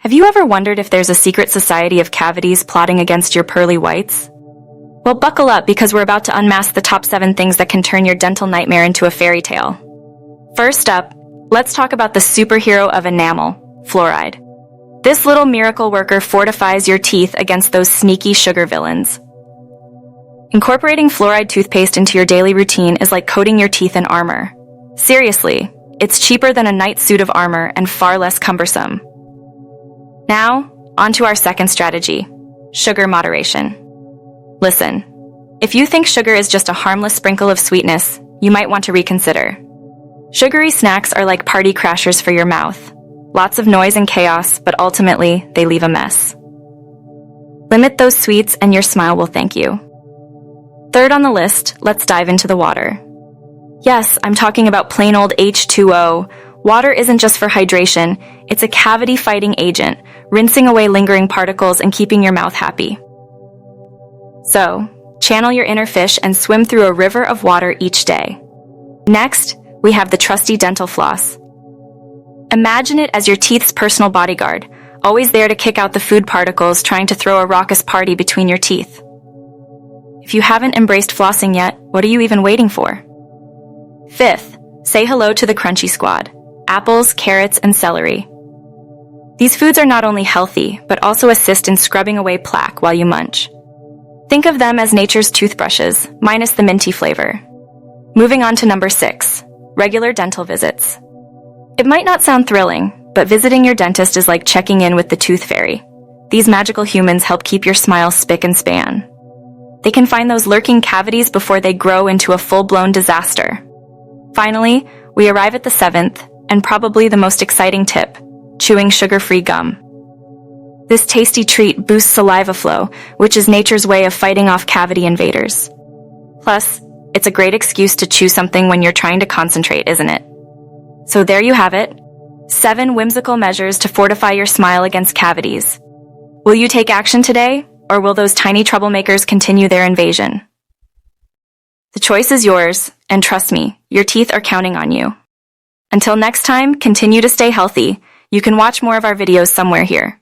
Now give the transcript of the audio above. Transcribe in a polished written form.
Have you ever wondered if there's a secret society of cavities plotting against your pearly whites? Well, buckle up because we're about to unmask the top 7 things that can turn your dental nightmare into a fairy tale. First up, let's talk about the superhero of enamel, fluoride. This little miracle worker fortifies your teeth against those sneaky sugar villains. Incorporating fluoride toothpaste into your daily routine is like coating your teeth in armor. Seriously, it's cheaper than a knight's suit of armor and far less cumbersome. Now, on to our second strategy, sugar moderation. Listen, if you think sugar is just a harmless sprinkle of sweetness, you might want to reconsider. Sugary snacks are like party crashers for your mouth. Lots of noise and chaos, but ultimately, they leave a mess. Limit those sweets and your smile will thank you. Third on the list, let's dive into the water. Yes, I'm talking about plain old H2O. Water isn't just for hydration, it's a cavity-fighting agent, rinsing away lingering particles and keeping your mouth happy. So, channel your inner fish and swim through a river of water each day. Next, we have the trusty dental floss. Imagine it as your teeth's personal bodyguard, always there to kick out the food particles trying to throw a raucous party between your teeth. If you haven't embraced flossing yet, what are you even waiting for? Fifth, say hello to the crunchy squad. Apples, carrots, and celery. These foods are not only healthy, but also assist in scrubbing away plaque while you munch. Think of them as nature's toothbrushes, minus the minty flavor. Moving on to number 6, regular dental visits. It might not sound thrilling, but visiting your dentist is like checking in with the tooth fairy. These magical humans help keep your smile spick and span. They can find those lurking cavities before they grow into a full-blown disaster. Finally, we arrive at the 7th, and probably the most exciting tip, chewing sugar-free gum. This tasty treat boosts saliva flow, which is nature's way of fighting off cavity invaders. Plus, it's a great excuse to chew something when you're trying to concentrate, isn't it? So there you have it, 7 whimsical measures to fortify your smile against cavities. Will you take action today, or will those tiny troublemakers continue their invasion? The choice is yours, and trust me, your teeth are counting on you. Until next time, continue to stay healthy. You can watch more of our videos somewhere here.